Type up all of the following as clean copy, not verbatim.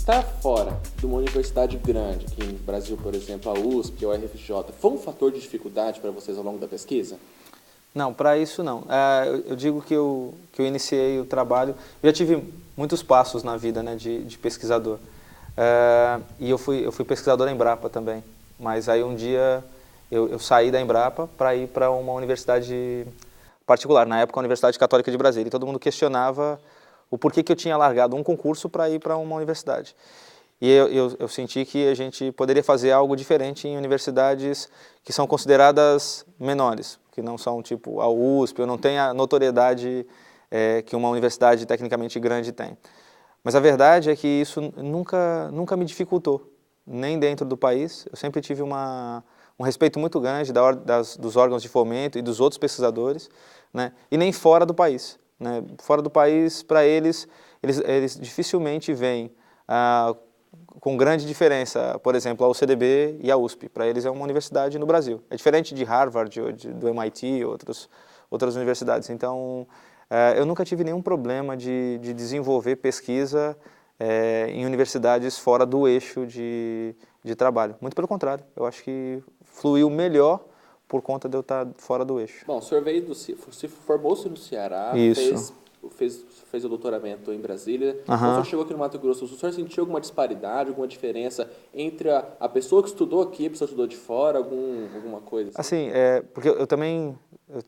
estar fora de uma universidade grande, aqui no Brasil, por exemplo, a USP ou a UFRJ, foi um fator de dificuldade para vocês ao longo da pesquisa? Não, para isso não. Eu digo que eu iniciei o trabalho, eu já tive muitos passos na vida, né, de pesquisador. E eu fui pesquisador da Embrapa também, mas aí um dia eu saí da Embrapa para ir para uma universidade particular, na época a Universidade Católica de Brasília, e todo mundo questionava o porquê que eu tinha largado um concurso para ir para uma universidade. E eu senti que a gente poderia fazer algo diferente em universidades que são consideradas menores, que não são tipo a USP, ou não tem a notoriedade que uma universidade tecnicamente grande tem. Mas a verdade é que isso nunca me dificultou, nem dentro do país. Eu sempre tive um respeito muito grande dos órgãos de fomento e dos outros pesquisadores, né? E nem fora do país. Né? Fora do país, para eles dificilmente veem com grande diferença, por exemplo, a UCDB e a USP. Para eles é uma universidade no Brasil. É diferente de Harvard, ou do MIT, outras universidades. Então, eu nunca tive nenhum problema de desenvolver pesquisa em universidades fora do eixo de trabalho. Muito pelo contrário, eu acho que fluiu melhor por conta de eu estar fora do eixo. Bom, o senhor se formou-se no Ceará, fez o doutoramento em Brasília. Quando o senhor chegou aqui no Mato Grosso do Sul, o senhor sentiu alguma disparidade, alguma diferença entre a pessoa que estudou aqui e a pessoa que estudou de fora, alguma coisa assim? Assim, porque eu também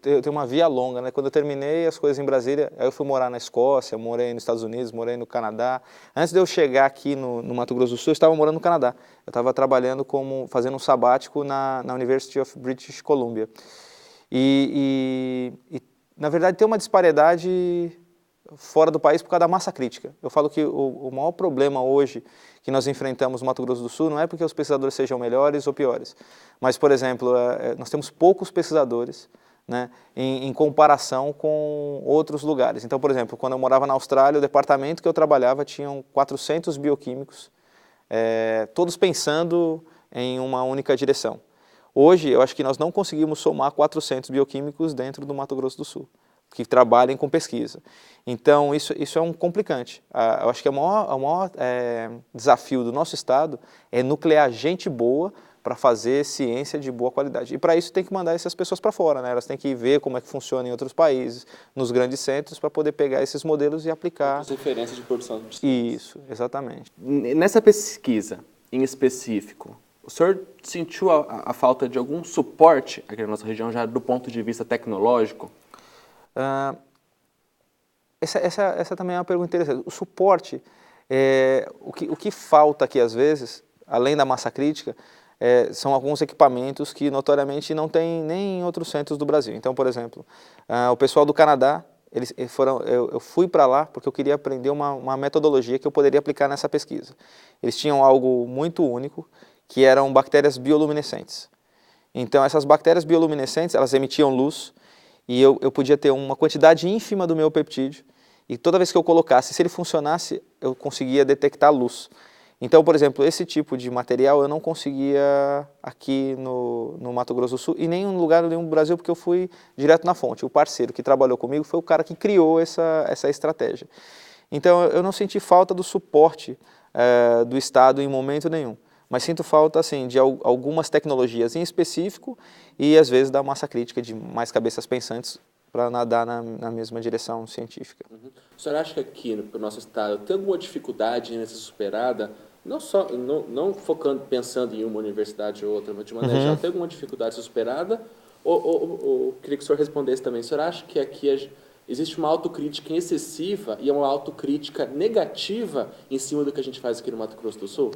eu tenho uma via longa, né? Quando eu terminei as coisas em Brasília, aí eu fui morar na Escócia, morei nos Estados Unidos, morei no Canadá. Antes de eu chegar aqui no Mato Grosso do Sul, eu estava morando no Canadá. Eu estava trabalhando fazendo um sabático na University of British Columbia. E, na verdade, tem uma disparidade fora do país por causa da massa crítica. Eu falo que o maior problema hoje que nós enfrentamos no Mato Grosso do Sul não é porque os pesquisadores sejam melhores ou piores, mas, por exemplo, nós temos poucos pesquisadores, né, em comparação com outros lugares. Então, por exemplo, quando eu morava na Austrália, o departamento que eu trabalhava tinham 400 bioquímicos, todos pensando em uma única direção. Hoje, eu acho que nós não conseguimos somar 400 bioquímicos dentro do Mato Grosso do Sul, que trabalhem com pesquisa. Então, isso é um complicante. Eu acho que o maior desafio do nosso estado é nuclear gente boa para fazer ciência de boa qualidade. E para isso tem que mandar essas pessoas para fora, né? Elas têm que ver como é que funciona em outros países, nos grandes centros, para poder pegar esses modelos e aplicar. As referências de produção de ciência. Isso, exatamente. Nessa pesquisa, em específico, o senhor sentiu a falta de algum suporte aqui na nossa região, já do ponto de vista tecnológico? Essa também é uma pergunta interessante. O suporte, o que falta aqui às vezes, além da massa crítica, são alguns equipamentos que notoriamente não tem nem em outros centros do Brasil. Então, por exemplo, o pessoal do Canadá, eu fui para lá porque eu queria aprender uma metodologia que eu poderia aplicar nessa pesquisa. Eles tinham algo muito único, que eram bactérias bioluminescentes. Então, essas bactérias bioluminescentes, elas emitiam luz, e eu podia ter uma quantidade ínfima do meu peptídeo, e toda vez que eu colocasse, se ele funcionasse, eu conseguia detectar luz. Então, por exemplo, esse tipo de material eu não conseguia aqui no Mato Grosso do Sul, e nem em lugar nenhum do Brasil, porque eu fui direto na fonte. O parceiro que trabalhou comigo foi o cara que criou essa estratégia. Então, eu não senti falta do suporte do Estado em momento nenhum. Mas sinto falta, assim, de algumas tecnologias em específico e, às vezes, da massa crítica de mais cabeças pensantes para nadar na mesma direção científica. Uhum. O senhor acha que aqui no nosso estado tem alguma dificuldade em ser superada, não pensando em uma universidade ou outra, mas de maneira geral, tem alguma dificuldade a ser superada? Ou queria que o senhor respondesse também, o senhor acha que aqui existe uma autocrítica excessiva e uma autocrítica negativa em cima do que a gente faz aqui no Mato Grosso do Sul?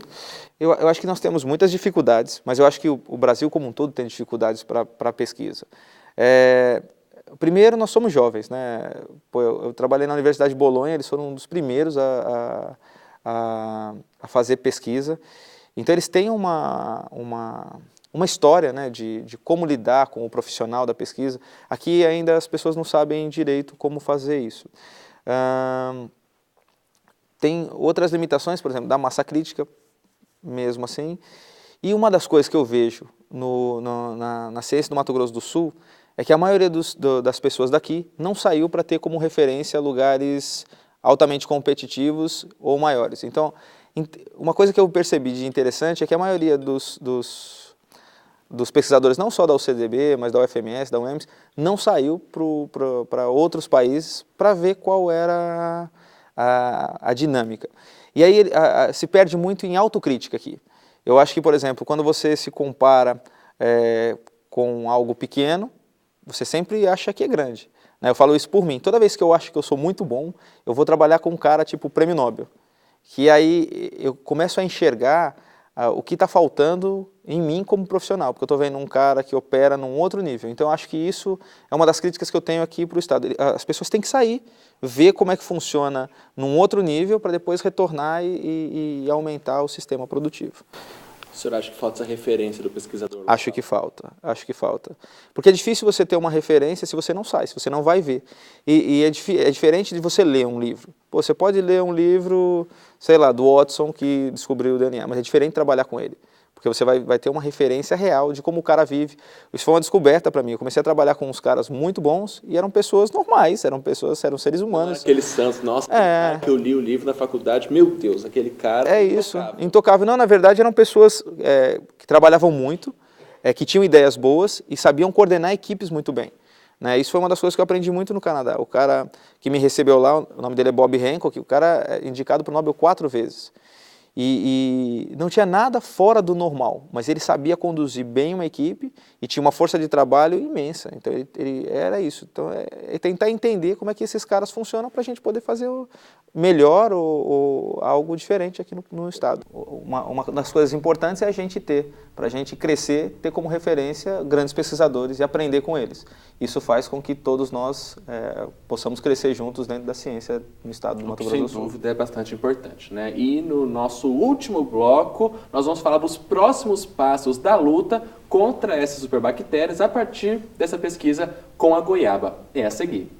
Eu acho que nós temos muitas dificuldades, mas eu acho que o Brasil como um todo tem dificuldades para a pesquisa. Primeiro, nós somos jovens, né? Eu trabalhei na Universidade de Bolonha, eles foram um dos primeiros a fazer pesquisa. Então, eles têm uma história, né, de como lidar com o profissional da pesquisa. Aqui ainda as pessoas não sabem direito como fazer isso. Tem outras limitações, por exemplo, da massa crítica, mesmo assim. E uma das coisas que eu vejo na ciência do Mato Grosso do Sul é que a maioria das pessoas daqui não saiu para ter como referência lugares altamente competitivos ou maiores. Então, uma coisa que eu percebi de interessante é que a maioria dos pesquisadores, não só da UCDB, mas da UFMS, da UEMS, não saiu para outros países para ver qual era a dinâmica. E aí se perde muito em autocrítica aqui. Eu acho que, por exemplo, quando você se compara com algo pequeno, você sempre acha que é grande. Eu falo isso por mim. Toda vez que eu acho que eu sou muito bom, eu vou trabalhar com um cara tipo Prêmio Nobel. Que aí eu começo a enxergar o que está faltando em mim como profissional, porque eu estou vendo um cara que opera num outro nível. Então, eu acho que isso é uma das críticas que eu tenho aqui para o Estado. As pessoas têm que sair, ver como é que funciona num outro nível, para depois retornar e aumentar o sistema produtivo. O senhor acha que falta essa referência do pesquisador local? Acho que falta. Porque é difícil você ter uma referência se você não sai, se você não vai ver. E é diferente de você ler um livro. Pô, você pode ler um livro, sei lá, do Watson que descobriu o DNA, mas é diferente trabalhar com ele. Porque você vai ter uma referência real de como o cara vive. Isso foi uma descoberta para mim. Eu comecei a trabalhar com uns caras muito bons e eram pessoas normais, eram seres humanos. Aqueles santos, nossa, cara que eu li o livro na faculdade, meu Deus, aquele cara... É isso, intocável. Não, na verdade eram pessoas que trabalhavam muito, que tinham ideias boas e sabiam coordenar equipes muito bem. Isso foi uma das coisas que eu aprendi muito no Canadá. O cara que me recebeu lá, o nome dele é Bob Hancock, o cara é indicado para o Nobel 4 vezes. E não tinha nada fora do normal, mas ele sabia conduzir bem uma equipe e tinha uma força de trabalho imensa. Então, ele era isso. Então, é tentar entender como é que esses caras funcionam para a gente poder fazer melhor ou algo diferente aqui no Estado. Uma das coisas importantes é a gente ter, para a gente crescer, ter como referência grandes pesquisadores e aprender com eles. Isso faz com que todos nós possamos crescer juntos dentro da ciência no Estado do Mato Grosso do Sul. Sem dúvida é bastante importante, né? E no nosso último bloco, nós vamos falar dos próximos passos da luta contra essas superbactérias a partir dessa pesquisa com a goiaba. É a seguir.